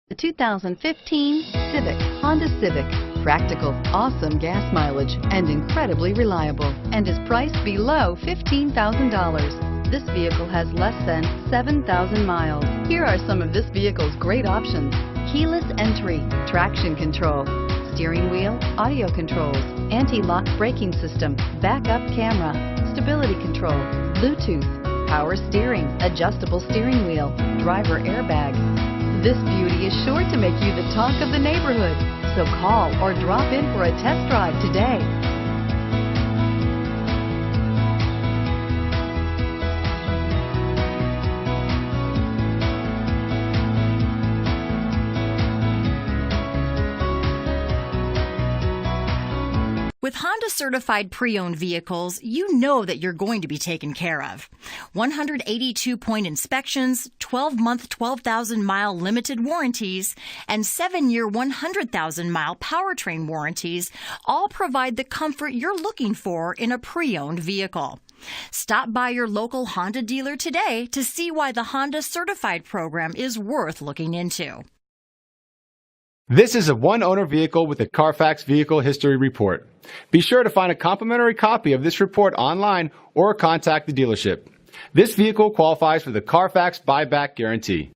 The 2015 Civic, Honda Civic. Practical, awesome gas mileage, and incredibly reliable, and is priced below $15,000. This vehicle has less than 7,000 miles. Here are some of this vehicle's great options: keyless entry, traction control, steering wheel audio controls, anti-lock braking system, backup camera, stability control, Bluetooth, power steering, adjustable steering wheel, driver airbag. This beauty is sure to make you the talk of the neighborhood. So call or drop in for a test drive today. With Honda certified pre-owned vehicles, you know that you're going to be taken care of. 182-point inspections, 12-month 12,000-mile limited warranties, and 7-year 100,000-mile powertrain warranties all provide the comfort you're looking for in a pre-owned vehicle. Stop by your local Honda dealer today to see why the Honda certified program is worth looking into. This is a one-owner vehicle with a Carfax Vehicle History Report. Be sure to find a complimentary copy of this report online or contact the dealership. This vehicle qualifies for the Carfax Buyback Guarantee.